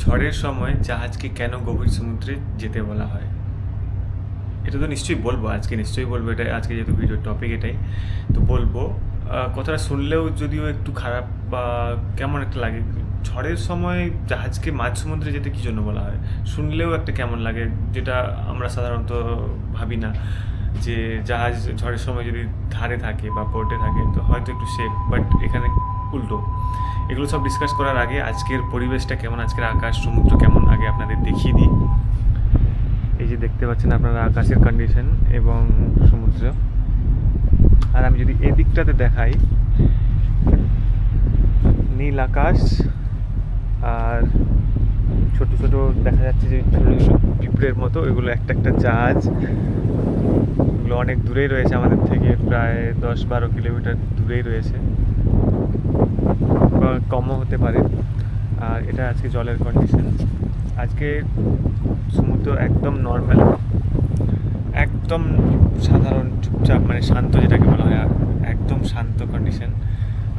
ঝড়ের সময় জাহাজকে কেন গভীর সমুদ্রে যেতে বলা হয়? এটা তো নিশ্চয়ই বলবো, আজকে নিশ্চয়ই বলবো, এটা আজকে যেহেতু ভিডিওর টপিক এটাই, তো বলবো। কথাটা শুনলেও যদিও একটু খারাপ বা কেমন একটা লাগে, ঝড়ের সময় জাহাজকে মাঝ সমুদ্রে যেতে কী জন্য বলা হয়? শুনলেও একটা কেমন লাগে, যেটা আমরা সাধারণত ভাবি না যে জাহাজ ঝড়ের সময় যদি ধারে থাকে বা পোর্টে থাকে তো হয়তো একটু সেফ, বাট এখানে উল্টো। এগুলো সব ডিসকাস করার আগে আজকের পরিবেশটা কেমন, আজকের আকাশ সমুদ্র কেমন আগে আপনাদের দেখিয়ে দিই। এই যে দেখতে পাচ্ছেন আপনারা আকাশের কন্ডিশন এবং সমুদ্র। আর আমি যদি এদিকটাতে দেখাই, নীল আকাশ আর ছোট ছোট দেখা যাচ্ছে যে ছোট ছোট পিঁপড়ের মতো, এগুলো একটা একটা জাহাজ। এগুলো অনেক দূরেই রয়েছে আমাদের থেকে, প্রায় 10-12 কিলোমিটার দূরেই রয়েছে, বা কমও হতে পারে। আর এটা আজকে জলের কন্ডিশন। আজকে সমুদ্র একদম নর্মাল, একদম সাধারণ চুপচাপ, মানে শান্ত যেটাকে বলা হয়, একদম শান্ত কন্ডিশন।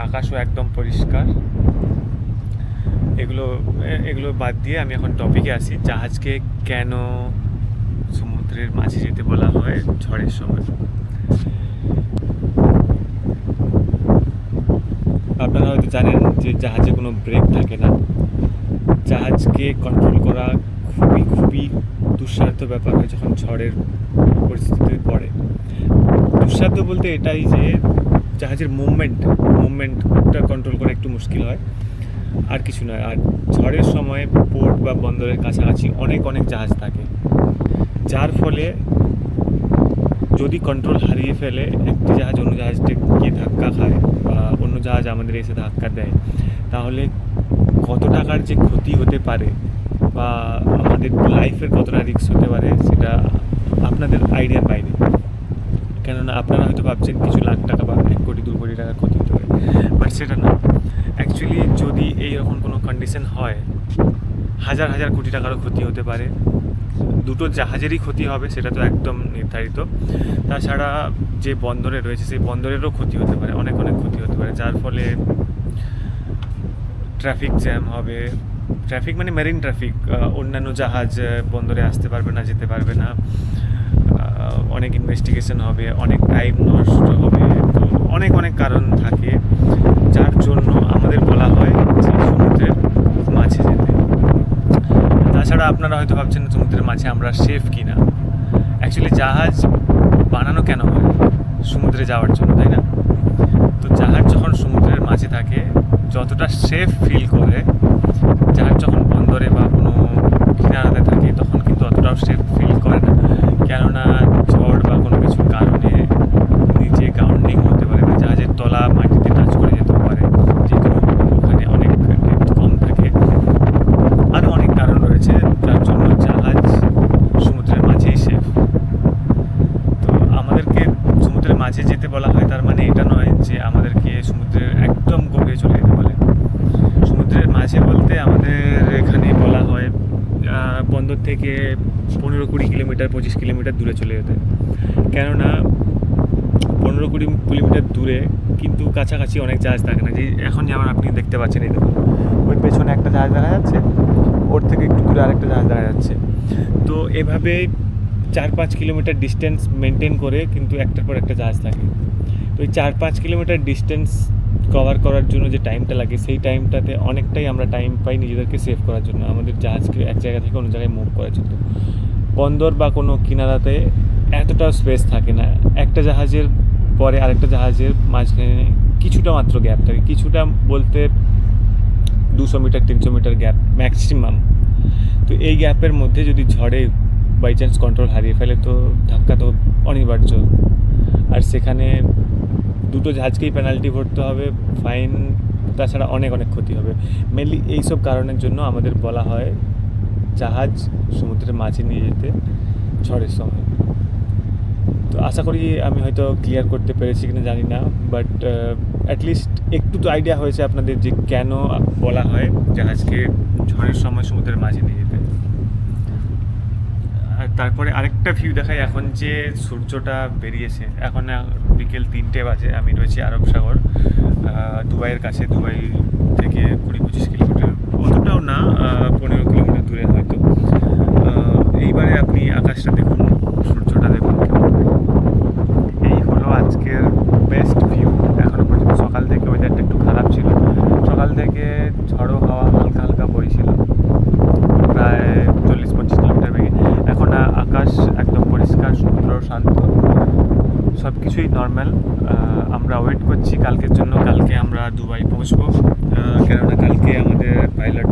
আকাশও একদম পরিষ্কার। এগুলো এগুলো বাদ দিয়ে আমি এখন টপিকে আসি, জাহাজকে কেন সমুদ্রের মাঝে যেতে বলা হয় ঝড়ের সময়। আপনারা হয়তো জানেন যে জাহাজে কোনো ব্রেক থাকে না। জাহাজকে কন্ট্রোল করা খুবই খুবই দুঃসাধ্য ব্যাপার হয় যখন ঝড়ের পরিস্থিতিতে পড়ে। দুঃসাধ্য বলতে এটাই যে জাহাজের মুভমেন্টটা কন্ট্রোল করা একটু মুশকিল হয়, আর কিছু নয়। আর ঝড়ের সময় পোর্ট বা বন্দরের কাছাকাছি অনেক অনেক জাহাজ থাকে, যার ফলে যদি কন্ট্রোল হারিয়ে ফেলে একটি জাহাজ অন্য জাহাজটা গিয়ে ধাক্কা খায় বা অন্য জাহাজ আমাদের এসে ধাক্কা দেয়, তাহলে কত টাকার যে ক্ষতি হতে পারে বা আমাদের লাইফের কতটা রিস্ক হতে পারে সেটা আপনাদের আইডিয়ার বাইরে। কেননা আপনারা হয়তো ভাবছেন কিছু লাখ টাকা বা 1 কোটি 2 কোটি টাকার ক্ষতি হতে পারে, বাট সেটা না। অ্যাকচুয়ালি যদি এইরকম কোনো কন্ডিশন হয়, হাজার হাজার কোটি টাকারও ক্ষতি হতে পারে। দুটো জাহাজেরই ক্ষতি হবে, সেটা তো একদম নির্ধারিত। তাছাড়া যে বন্দরে রয়েছে সেই বন্দরেরও ক্ষতি হতে পারে, অনেক অনেক ক্ষতি হতে পারে, যার ফলে ট্রাফিক জ্যাম হবে। ট্রাফিক মানে মেরিন ট্রাফিক, অন্যান্য জাহাজ বন্দরে আসতে পারবে না, যেতে পারবে না। অনেক ইনভেস্টিগেশন হবে, অনেক টাইম নষ্ট হবে। তো অনেক অনেক কারণ থাকে যার জন্য আমাদের বলা হয় যে সমুদ্রের মাঝে যেতে। তাছাড়া আপনারা হয়তো ভাবছেন সমুদ্রের মাঝে আমরা সেফ কি না। অ্যাকচুয়ালি জাহাজ বানানো কেন হয়? সমুদ্রে যাওয়ার জন্য, তাই না? তো জাহাজ যখন সমুদ্রের মাঝে থাকে যতটা সেফ ফিল করে, জাহাজ যখন বন্দরে বা কোনো কিনারাতে থাকে তখন কিন্তু অতটাও সেফ ফিল করে না। কেননা ঝড় বা কোনো কিছুর কারণে নিচে গ্রাউন্ডিং হতে পারে বা জাহাজের তলা মাটিতে টাচ করে যেতেও পারে, যেহেতু ওখানে অনেক ডেপথ কম থাকে। আরও অনেক কারণ রয়েছে যার জন্য জাহাজ সমুদ্রের মাঝেই সেফ। তো আমাদেরকে সমুদ্রের মাঝে যেতে বলা হয়, তার মানে এটা নয় যে আমাদেরকে সমুদ্রের একদম গভীরে চলে যেতে বলে। সমুদ্রের মাঝে বলতে আমাদের এখানে বলা হয় বন্দর থেকে 15-20 কিলোমিটার 25 কিলোমিটার দূরে চলে যেতে। কেননা 15-20 কিলোমিটার দূরে কিন্তু কাছাকাছি অনেক জাহাজ থাকে না। যে এখন যেমন আপনি দেখতে পাচ্ছেন, এই দেখুন ওই পেছনে একটা জাহাজ দেখা যাচ্ছে, ওর থেকে একটু দূরে আরেকটা জাহাজ দেখা যাচ্ছে। তো এভাবে 4-5 কিলোমিটার ডিস্টেন্স মেনটেন করে কিন্তু একটার পর একটা জাহাজ থাকে। তো এই 4-5 কিলোমিটার ডিস্টেন্স কভার করার জন্য যে টাইমটা লাগে, সেই টাইমটাতে অনেকটাই আমরা টাইম পাই নিজেদেরকে সেভ করার জন্য, আমাদের জাহাজকে এক জায়গা থেকে অন্য জায়গায় মুভ করার জন্য। বন্দর বা কোনো কিনারাতে এতটা স্পেস থাকে না, একটা জাহাজের পরে আরেকটা জাহাজের মাঝখানে কিছুটা মাত্র গ্যাপ থাকে, কিছুটা বলতে 200 মিটার 300 মিটার গ্যাপ ম্যাক্সিমাম। তো এই গ্যাপের মধ্যে যদি ঝড়ে বাই চান্স কন্ট্রোল হারিয়ে ফেলে তো ধাক্কা তো অনিবার্য। আর সেখানে দুটো জাহাজকেই পেনাল্টি ভরতে হবে, ফাইন, তাছাড়া অনেক অনেক ক্ষতি হবে। মেনলি এইসব কারণের জন্য আমাদের বলা হয় জাহাজ সমুদ্রের মাঝে নিয়ে যেতে ঝড়ের সময়। তো আশা করি আমি হয়তো ক্লিয়ার করতে পেরেছি কিনা জানি না, বাট অ্যাটলিস্ট একটু তো আইডিয়া হয়েছে আপনাদের যে কেন বলা হয় জাহাজকে ঝড়ের সময় সমুদ্রের মাঝে নিয়ে যেতে। আর তারপরে আরেকটা ভিউ দেখাই, এখন যে সূর্যটা বেরিয়েছে, এখন বিকেল 3টে বাজে, আমি রয়েছি আরব সাগর, দুবাইয়ের কাছে। দুবাই থেকে 20-25 কিলোমিটার, অতটাও না, 15 কিলোমিটার কিছুই নর্মাল। আমরা ওয়েট করছি কালকের জন্য। কালকে আমরা দুবাই পৌঁছবো, কেননা কালকে আমাদের পাইলট